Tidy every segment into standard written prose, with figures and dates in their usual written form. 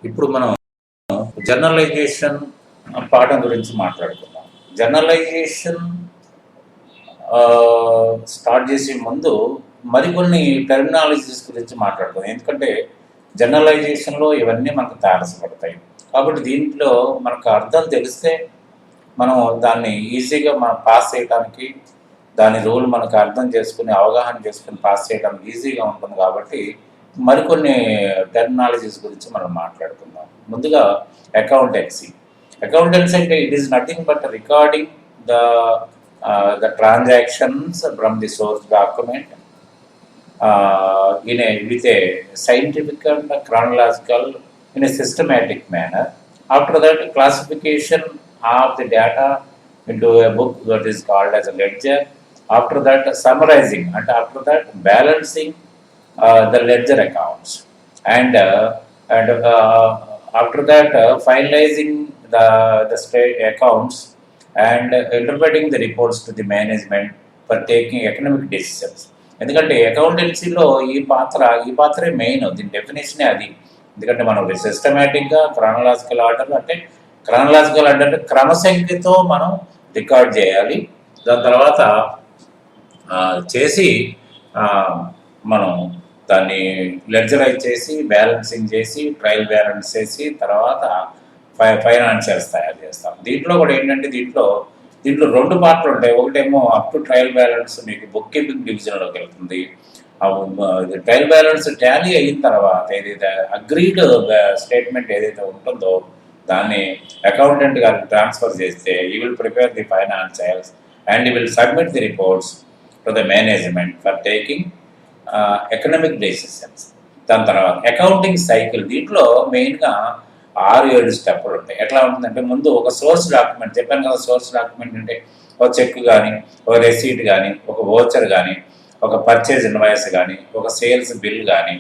ఇప్పుడు మనం జర్నలైజేషన్ పాఠం గురించి మాట్లాడుకుందాం. జర్నలైజేషన్ స్టార్ట్ చేసే ముందు మరికొన్ని టెర్మినాలజీస్ గురించి మాట్లాడుకుందాం. ఎందుకంటే జర్నలైజేషన్లో ఇవన్నీ మనకు తారసపడతాయి. కాబట్టి దీంట్లో మనకు అర్థం తెలిస్తే మనం దాన్ని ఈజీగా మనం పాస్ చేయడానికి, దాని రూల్ మనకు అర్థం చేసుకుని అవగాహన చేసుకుని పాస్ చేయడానికి ఈజీగా ఉంటుంది. కాబట్టి మరికొన్ని టెర్మినాలజీస్ గురించి మనం మాట్లాడుకుందాం. ముందుగా అకౌంటెన్సీ. అకౌంటెన్సీ అంటే it is nothing but recording the transactions from the source document with a scientific and chronological in a systematic manner. After that, classification of the data into a book that is called as a ledger. After that, summarizing, and after that, balancing the ledger accounts, and after that, finalizing the state accounts and interpreting the reports to the management for taking economic decisions. ఎందుకంటే అకౌంటెన్సీలో ఈ పాత్రే main, దీని డెఫినేషనే అది. ఎందుకంటే మనం సిస్టమేటిక్గా chronological order అంటే క్రమసంఖ్యతో మనం record చేయాలి. దాని తర్వాత చేసి మనం దాన్ని లెడ్జరైజ్ చేసి బ్యాలెన్సింగ్ చేసి ట్రయల్ బ్యాలెన్స్ చేసి తర్వాత ఫైనాన్షియల్స్ తయారు చేస్తాం. దీంట్లో కూడా ఏంటంటే దీంట్లో రెండు పార్ట్లు ఉంటాయి. ఒకటేమో అప్ టు ట్రయల్ బ్యాలెన్స్ మీకు బుక్ కీపింగ్ డివిజన్లోకి వెళ్తుంది. ట్రయల్ బ్యాలెన్స్ టాలీ అయిన తర్వాత ఏదైతే అగ్రీడ్ స్టేట్మెంట్ ఏదైతే ఉంటుందో దాన్ని అకౌంటెంట్ గారికి ట్రాన్స్ఫర్ చేస్తే he will prepare the financials and he will submit the reports to the management for taking economic decisions. దాని తర్వాత అకౌంటింగ్ సైకిల్. దీంట్లో మెయిన్గా 6-7 స్టెప్పులు ఉంటాయి. ఎట్లా ఉంటుందంటే ముందు ఒక సోర్స్ డాక్యుమెంట్ చెప్పాను కదా. సోర్స్ డాక్యుమెంట్ అంటే ఒక చెక్ కానీ, ఒక రెసీట్ కానీ, ఒక వోచర్ కానీ, ఒక పర్చేజ్ ఇన్వాయిస్ కానీ, ఒక సేల్స్ బిల్ కానీ,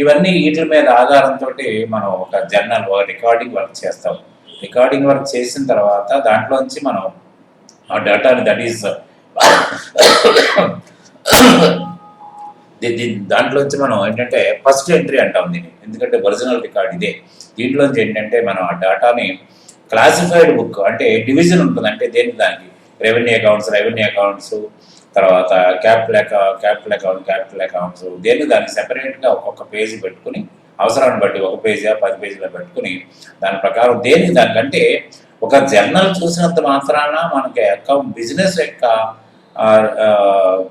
ఇవన్నీ వీటి మీద ఆధారంతో మనం ఒక జర్నల్, ఒక రికార్డింగ్ వర్క్ చేస్తాం. రికార్డింగ్ వర్క్ చేసిన తర్వాత దాంట్లోంచి మనం ఆ డేటాని దట్ ఈస్ దాంట్లోంచి మనం ఏంటంటే ఫస్ట్ ఎంట్రీ అంటాం దీన్ని. ఎందుకంటే ఒరిజినల్ రికార్డ్ ఇదే. దీంట్లోంచి ఏంటంటే మనం ఆ డేటాని క్లాసిఫైడ్ బుక్ అంటే డివిజన్ ఉంటుంది. అంటే దేనికి దానికి రెవెన్యూ అకౌంట్స్, తర్వాత క్యాపిటల్ అకౌంట్స్ దేనికి దానికి సెపరేట్గా ఒక్కొక్క పేజీ పెట్టుకుని అవసరాన్ని బట్టి ఒక పేజీ 10 పేజీలో పెట్టుకుని దాని ప్రకారం దేనికి దానికంటే ఒక జర్నల్ చూసినంత మాత్రాన మనకి బిజినెస్ యొక్క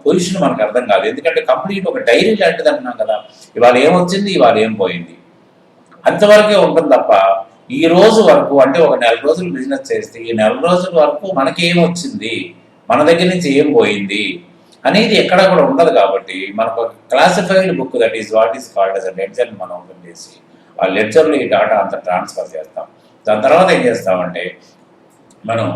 పొజిషన్ మనకు అర్థం కాదు. ఎందుకంటే కంప్లీట్ ఒక డైరీ లాంటిది అంటున్నాం కదా. ఇవాళ ఏమొచ్చింది, ఇవాళ ఏం పోయింది, అంతవరకే ఉంటుంది తప్ప ఈ రోజు వరకు అంటే ఒక 4 రోజులు బిజినెస్ చేస్తే ఈ 4 రోజుల వరకు మనకి ఏమొచ్చింది, మన దగ్గర నుంచి ఏం పోయింది అనేది ఎక్కడ కూడా ఉండదు. కాబట్టి మనకు ఒక classified book that is what is called as లెడ్జర్ని మనం ఓపెన్ చేసి ఆ లెడ్జర్లో ఈ డేటా అంతా ట్రాన్స్ఫర్ చేస్తాం. దాని తర్వాత ఏం చేస్తామంటే మనం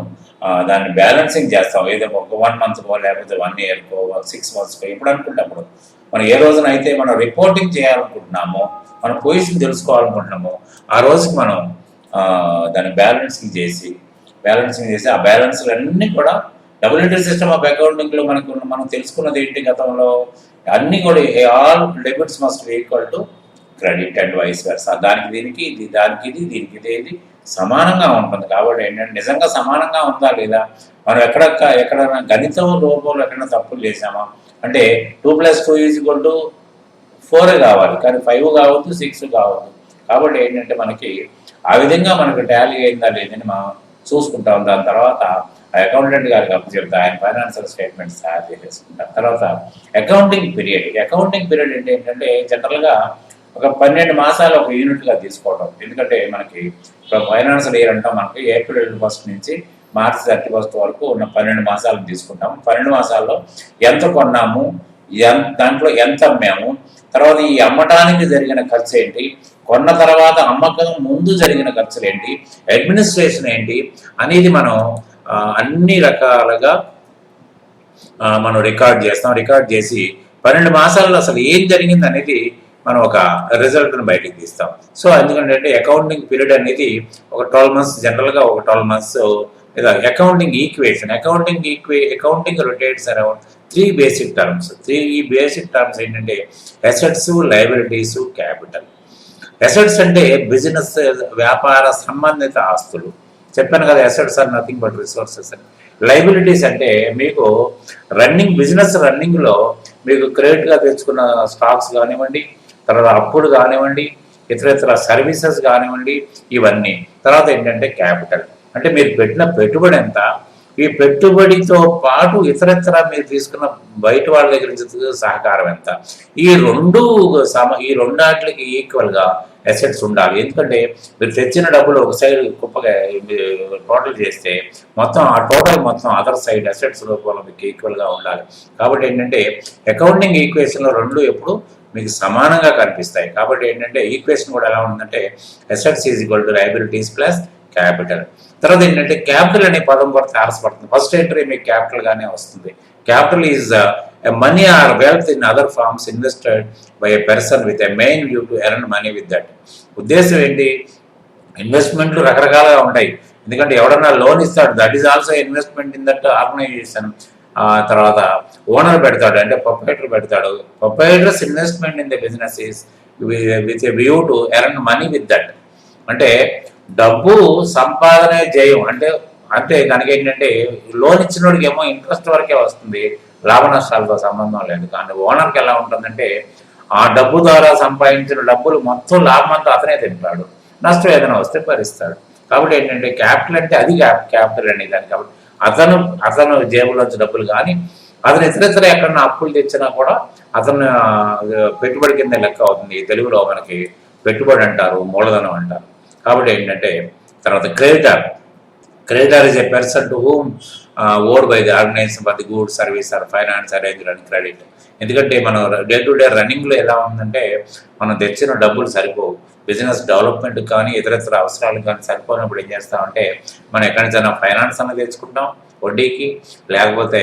దాన్ని బ్యాలెన్సింగ్ చేస్తాం. ఏదో ఒక 1 మంత్కో లేకపోతే 1 ఇయర్కో 6 మంత్స్కో ఎప్పుడు అనుకుంటున్నప్పుడు మనం ఏ రోజున అయితే మనం రిపోర్టింగ్ చేయాలనుకుంటున్నామో, మన పొజిషన్ తెలుసుకోవాలనుకుంటున్నామో ఆ రోజుకి మనం దాన్ని బ్యాలెన్సింగ్ చేసి ఆ బ్యాలెన్స్లన్నీ కూడా డబుల్ ఎంట్రీ సిస్టమ్ ఆఫ్ అకౌంటింగ్లో మనం తెలుసుకున్నది ఏంటి గతంలో అన్నీ కూడా all debits must be equal to credit and vice versa. దానికి దీనికి ఇది సమానంగా ఉంటుంది. కాబట్టి ఏంటంటే నిజంగా సమానంగా ఉందా లేదా, మనం ఎక్కడైనా గణితం రూపంలో ఎక్కడైనా తప్పులు చేసామా అంటే 2+2 = 4 కావాలి, కానీ 5 కావద్దు, 6 కావద్దు. కాబట్టి ఏంటంటే మనకి ఆ విధంగా మనకు టాలీ అయిందా లేదని మనం చూసుకుంటాం. దాని తర్వాత అకౌంటెంట్ గారికి అప్పచెప్తా ఆయన ఫైనాన్షియల్ స్టేట్మెంట్స్ తయారు చేసేసుకుంటాం. తర్వాత అకౌంటింగ్ పీరియడ్ ఏంటంటే జనరల్గా ఒక 12 మాసాలు ఒక యూనిట్గా తీసుకోవడం. ఎందుకంటే మనకి ఫైనాన్షియల్ ఇయర్ అంటాం, మనకి ఏప్రిల్ 1 నుంచి మార్చి 31 వరకు ఉన్న 12 మాసాలను తీసుకుంటాం. 12 మాసాల్లో ఎంత కొన్నాము, దాంట్లో ఎంత అమ్మాము, తర్వాత ఈ అమ్మటానికి జరిగిన ఖర్చు ఏంటి, కొన్న తర్వాత అమ్మకం ముందు జరిగిన ఖర్చులు ఏంటి, అడ్మినిస్ట్రేషన్ ఏంటి అనేది మనం అన్ని రకాలుగా మనం రికార్డ్ చేసి 12 మాసాల్లో అసలు ఏం జరిగింది అనేది మనం ఒక రిజల్ట్ని బయటికి తీస్తాం. సో ఎందుకంటే అకౌంటింగ్ పీరియడ్ అనేది ఒక 12 months, జనరల్గా ఒక 12 months. Accounting equation accounting rotates around 3 basic terms. 3 basic terms ఏంటంటే అసెట్స్, లయబిలిటీస్, క్యాపిటల్. అసెట్స్ అంటే బిజినెస్ వ్యాపార సంబంధిత ఆస్తులు. చెప్పాను కదా, assets are nothing but resources అని. లైబిలిటీస్ అంటే మీకు బిజినెస్ రన్నింగ్లో మీకు క్రెడిట్గా తెచ్చుకున్న స్టాక్స్ కానివ్వండి, తర్వాత అప్పులు కానివ్వండి, ఇతర సర్వీసెస్ కానివ్వండి, ఇవన్నీ. తర్వాత ఏంటంటే క్యాపిటల్, అంటే మీరు పెట్టిన పెట్టుబడి ఎంత, ఈ పెట్టుబడితో పాటు ఇతరత్ర మీరు తీసుకున్న బయట వాళ్ళ దగ్గర నుంచి సహకారం ఎంత, ఈ రెండాటికి ఈక్వల్గా అసెట్స్ ఉండాలి. ఎందుకంటే మీరు తెచ్చిన డబ్బులు ఒక సైడ్ కుప్పగా టోటల్ చేస్తే ఆ టోటల్ మొత్తం అదర్ సైడ్ అసెట్స్ రూపంలో మీకు ఈక్వల్గా ఉండాలి. కాబట్టి ఏంటంటే అకౌంటింగ్ ఈక్వేషన్లో రెండు ఎప్పుడు మీకు సమానంగా కనిపిస్తాయి. కాబట్టి ఏంటంటే ఈక్వేషన్ కూడా ఎలా ఉందంటే assets is equal to liabilities plus capital. తర్వాత ఏంటంటే క్యాపిటల్ అనే పదం కూడా తారసపడుతుంది. ఫస్ట్ ఎంట్రీ మీకు క్యాపిటల్ గానే వస్తుంది. Capital is money or wealth in other forms invested by a person with a main view to earn money with that. ఉద్దేశం ఏంటి, ఇన్వెస్ట్మెంట్లు రకరకాలుగా ఉంటాయి. ఎందుకంటే ఎవడన్నా లోన్ ఇస్తాడు, that is also investment in that organisation. తర్వాత ఓనర్ పెడతాడు, అంటే ప్రొపరేటర్ పెడతాడు. Proprietors investment in the business is with a view to earn money with that. అంటే డబ్బు సంపాదనే జయం. అంటే దానికి ఏంటంటే లోన్ ఇచ్చినోడికి ఏమో ఇంట్రెస్ట్ వరకే వస్తుంది, లాభ నష్టాలతో సంబంధం లేదు. కానీ ఓనర్కి ఎలా ఉంటుందంటే ఆ డబ్బు ద్వారా సంపాదించిన డబ్బులు మొత్తం లాభం అంతా అతనే తింటాడు, నష్టం ఏదైనా వస్తే భరిస్తాడు. కాబట్టి ఏంటంటే క్యాపిటల్ అంటే అది క్యాపిటల్ అనేది దాన్ని. కాబట్టి అతను జేబులోంచి డబ్బులు కానీ అతను ఇతర ఎక్కడన్నా అప్పులు తెచ్చినా కూడా అతను పెట్టుబడి కింద లెక్క అవుతుంది. తెలుగులో మనకి పెట్టుబడి అంటారు, మూలధనం అంటారు. కాబట్టి ఏంటంటే తర్వాత creditor is a person to whom owed by the organisation for the good service or finance arranged and credit. ఎందుకంటే మనం డే టు డే రన్నింగ్లో ఎలా ఉందంటే మనం తెచ్చిన డబ్బులు సరిపోవు. బిజినెస్ డెవలప్మెంట్ కానీ ఇతరత్ర అవసరాలకు కానీ సరిపోయినప్పుడు ఏం చేస్తామంటే మనం ఎక్కడి నుంచైనా ఫైనాన్స్ అన్నది తెచ్చుకుంటాం వడ్డీకి, లేకపోతే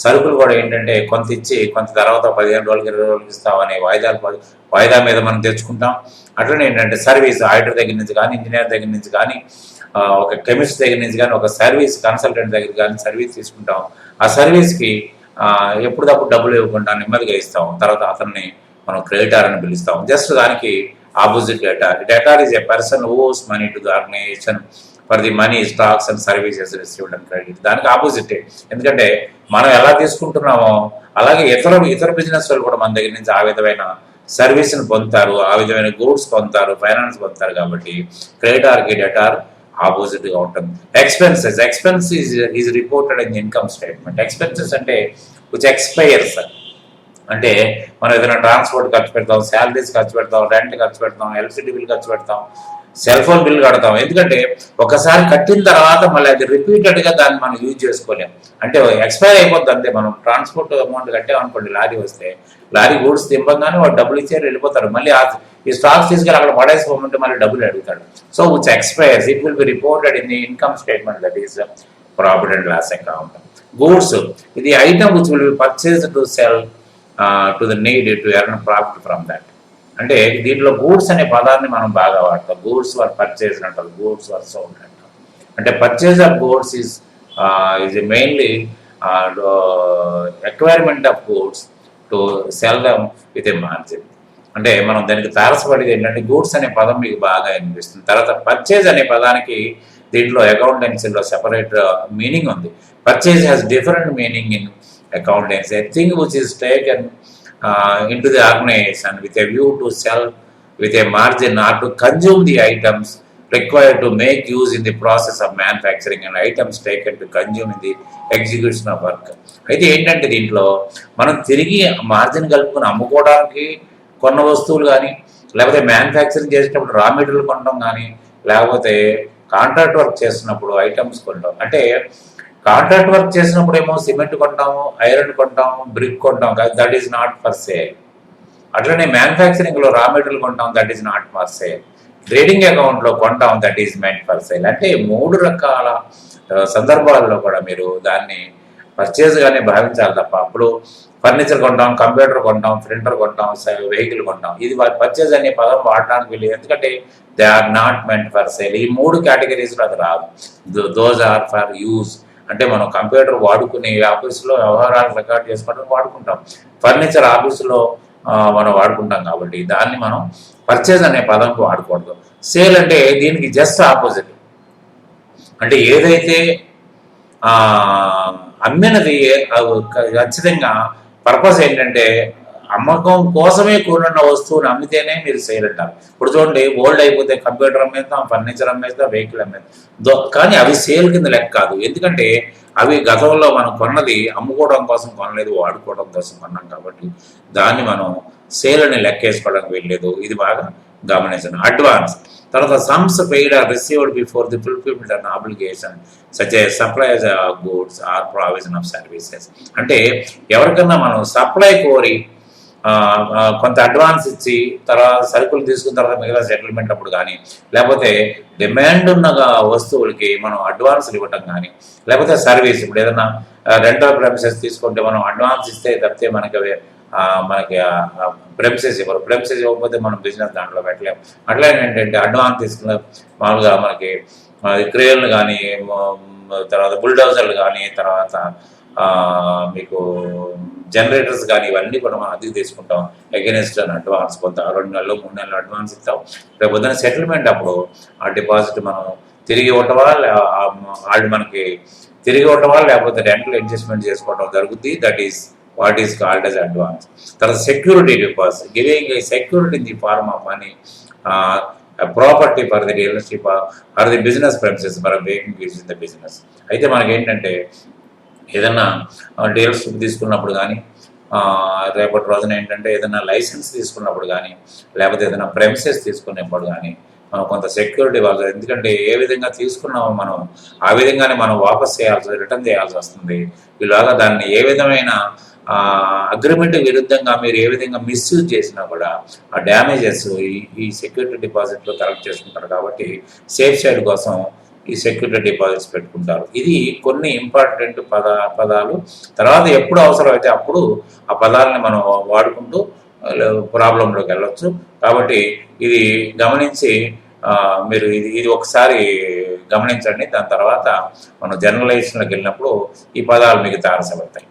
సరుకులు కూడా ఏంటంటే కొంత ఇచ్చి కొంత తర్వాత 15 రోజులకి 20 రోజులకి ఇస్తామని వాయిదా మీద మనం తెచ్చుకుంటాం. అట్లనే ఏంటంటే సర్వీస్ ఆడిటర్ దగ్గర నుంచి కానీ, ఇంజనీర్ దగ్గర నుంచి కానీ, ఒక కెమిస్ట్ దగ్గర నుంచి కానీ, ఒక సర్వీస్ కన్సల్టెంట్ దగ్గర కానీ సర్వీస్ తీసుకుంటాం. ఆ సర్వీస్కి ఎప్పుడప్పుడు డబ్బులు ఇవ్వకుండా నెమ్మదిగా ఇస్తాం. తర్వాత అతన్ని మనం క్రెడిటర్ అని పిలుస్తాం. జస్ట్ దానికి opposite debtor is a person owes money to the organisation for the money stocks and services received and credit. దానికి ఆపోజిట్. ఎందుకంటే మనం ఎలా తీసుకుంటున్నామో అలాగే ఇతర బిజినెస్ వాళ్ళు కూడా మన దగ్గర నుంచి ఆ విధమైన సర్వీస్ని పొందుతారు, ఆ విధమైన గూడ్స్ పొందుతారు, ఫైనాన్స్ పొందుతారు. కాబట్టి క్రెడిటార్కి డెటార్ ఆపోజిట్గా ఉంటుంది. Expense is reported in income statement. Expenses అంటే విచ్ ఎక్స్పైర్స్, అంటే మనం ఏదైనా ట్రాన్స్పోర్ట్ ఖర్చు పెడతాం, శాలరీస్ ఖర్చు పెడతాం, రెంట్ ఖర్చు పెడతాం, ఎలక్ట్రిసిటీ బిల్ ఖర్చు పెడతాం, సెల్ ఫోన్ బిల్ కడతాం. ఎందుకంటే ఒకసారి కట్టిన తర్వాత మళ్ళీ అది రిపీటెడ్గా దాన్ని మనం యూజ్ చేసుకోలేం. అంటే ఎక్స్పైర్ అయిపోద్ది అంతే. మనం ట్రాన్స్పోర్ట్ అమౌంట్ కట్టామనుకోండి, లారీ వస్తే లారీ గూడ్స్ తింపగానే వాడు డబ్బులు ఇచ్చారు వెళ్ళిపోతారు. మళ్ళీ ఈ స్టాక్స్ తీసుకెళ్ళి అక్కడ పడేసుకోమంటే మళ్ళీ డబ్బులు అడుగుతాడు. So which expires it will be reported in the income statement, that is profit and loss account. Goods ఇది item which will be purchased to sell to the need to earn profit from that. అంటే దీంట్లో goods అనే పదాన్ని మనం బాగా వాడతాం. Goods were purchase అంటారు, goods were sold అంటారు. అంటే purchase of goods is mainly requirement of goods to sell them with a margin. అంటే మనం దానికి తారసపడేది ఏంటంటే గూడ్స్ అనే పదం మీకు బాగా అనిపిస్తుంది. తర్వాత పర్చేజ్ అనే పదానికి దీంట్లో అకౌంటెన్సీలో సెపరేట్ మీనింగ్ ఉంది. Purchase has different meaning in accountancy. A thing which is taken into the organization with a view to sell with a margin or to consume the items required to make use in the process of manufacturing and items taken to consume in the execution of work. అయితే ఏంటంటే దీంట్లో మనం తిరిగి margin కలుపుకొని అమ్ముకోవడానికి కొన్న వస్తువులు కానీ, లేకపోతే మ్యానుఫ్యాక్చరింగ్ చేసేటప్పుడు రా మెటీరియల్ కొనడం కానీ, లేకపోతే కాంట్రాక్ట్ వర్క్ చేస్తున్నప్పుడు ఐటమ్స్ కొనడం. అంటే కాంట్రాక్ట్ వర్క్ చేసినప్పుడు ఏమో సిమెంట్ కొంటాము, ఐరన్ కొంటాము, బ్రిక్ కొంటాం, that is not for sale. అట్లనే మ్యానుఫ్యాక్చరింగ్లో రా మెటీరియల్ కొంటాం, that is not for sale. Trading అకౌంట్లో కొంటాం, that is meant for sale. అంటే 3 రకాల సందర్భాల్లో కూడా మీరు దాన్ని పర్చేజ్గానే భావించాలి తప్ప అప్పుడు ఫర్నిచర్ కొంటాం, కంప్యూటర్ కొంటాం, ప్రింటర్ కొంటాం, వెహికల్ కొంటాం, ఇది పర్చేజ్ అనే పదం వాడడానికి వెళ్ళి, ఎందుకంటే they are not meant for sale. ఈ 3 కేటగిరీస్లో అది రాదు. Those are for use. అంటే మనం కంప్యూటర్ వాడుకుని ఆఫీసులో వ్యవహారాలు రికార్డ్ చేసుకోవడానికి వాడుకుంటాం, ఫర్నిచర్ ఆఫీసులో మనం వాడుకుంటాం. కాబట్టి దాన్ని మనం పర్చేజ్ అనే పదం వాడకూడదు. సేల్ అంటే దీనికి జస్ట్ ఆపోజిట్. అంటే ఏదైతే అమ్మినది ఖచ్చితంగా పర్పస్ ఏంటంటే అమ్మకం కోసమే కొనున్న వస్తువుని అమ్మితేనే మీరు సేల్ అంటారు. ఇప్పుడు చూడండి, ఓల్డ్ అయిపోతే కంప్యూటర్ అమ్మేస్తాం, ఫర్నిచర్ అమ్మేస్తాం, వెహికల్ అమ్మేస్తాం, కానీ అవి సేల్ కింద లెక్క కాదు. ఎందుకంటే అవి గతంలో మనం కొన్నది అమ్ముకోవడం కోసం కొనలేదు, వాడుకోవడం కోసం కొన్నాం కాబట్టి దాన్ని మనం సేల్ అని లెక్క వేసుకోవడానికి వెళ్ళలేదు. ఇది బాగా గమనించండి. అడ్వాన్స్ తర్వాత sums paid or received before the fulfilment on application such as supplies of goods or provision of services. అంటే ఎవరికన్నా మనం సప్లై కోరి కొంత అడ్వాన్స్ ఇచ్చి తర్వాత సరుకులు తీసుకున్న తర్వాత మిగతా సెటిల్మెంట్ అప్పుడు కానీ, లేకపోతే డిమాండ్ ఉన్న వస్తువులకి మనం అడ్వాన్స్లు ఇవ్వటం కానీ, లేకపోతే సర్వీస్ ఇప్పుడు ఏదైనా రెంటల్ ప్రెమిసెస్ తీసుకుంటే మనం అడ్వాన్స్ ఇస్తే తప్పితే మనకి ప్రెమిసెస్ ఇవ్వరు. ప్రెమిసెస్ ఇవ్వకపోతే మనం బిజినెస్ దాంట్లో పెట్టలేము. అట్లా ఏంటంటే అడ్వాన్స్ తీసుకున్న మామూలుగా మనకి క్రేన్లు కానీ, తర్వాత బుల్డోజర్లు కానీ, తర్వాత మీకు జనరేటర్స్ కానీ ఇవన్నీ కూడా మనం అద్దెకు తీసుకుంటాం. అగెనిస్ట్ అని అడ్వాన్స్ కొంత 2 నెలలు 3 నెలలు అడ్వాన్స్ ఇస్తాం. రేపు పొద్దున సెటిల్మెంట్ అప్పుడు ఆ డిపాజిట్ మనం తిరిగి ఇవ్వటమా, వాళ్ళు మనకి తిరిగి ఇవ్వటమా, లేకపోతే రెంటల్ అడ్జస్ట్మెంట్ చేసుకోవడం జరుగుతుంది. That is what is called as advance. తర్వాత security deposit, giving a security in the form of money, property for the dealership or the business premises for making use in the business. అయితే మనకి ఏంటంటే ఏదైనా dealership తీసుకున్నప్పుడు కానీ, రేపటి రోజున ఏంటంటే ఏదైనా లైసెన్స్ తీసుకున్నప్పుడు కానీ, లేకపోతే ఏదైనా ప్రెమిసెస్ తీసుకున్నప్పుడు కానీ కొంత సెక్యూరిటీ ఇవ్వాలి. ఎందుకంటే ఏ విధంగా తీసుకున్నామో మనం ఆ విధంగానే మనం వాపస్ చేయాల్సి, రిటర్న్ చేయాల్సి వస్తుంది. ఇలాగా దాన్ని ఏ విధమైన అగ్రిమెంట్ విరుద్ధంగా మీరు ఏ విధంగా మిస్యూజ్ చేసినా కూడా ఆ డ్యామేజెస్ ఈ సెక్యూరిటీ డిపాజిట్లో కలెక్ట్ చేసుకుంటారు. కాబట్టి సేఫ్ సైడ్ కోసం ఈ సెక్యూరిటీ డిపాజిట్స్ పెట్టుకుంటారు. ఇది కొన్ని ఇంపార్టెంట్ పదాలు. తర్వాత ఎప్పుడు అవసరమైతే అప్పుడు ఆ పదాలని మనం వాడుకుంటూ ప్రాబ్లంలోకి వెళ్ళొచ్చు. కాబట్టి ఇది గమనించి మీరు ఇది ఒకసారి గమనించండి. దాని తర్వాత మనం జనరలైజేషన్లోకి వెళ్ళినప్పుడు ఈ పదాలు మీకు తారసపడతాయి.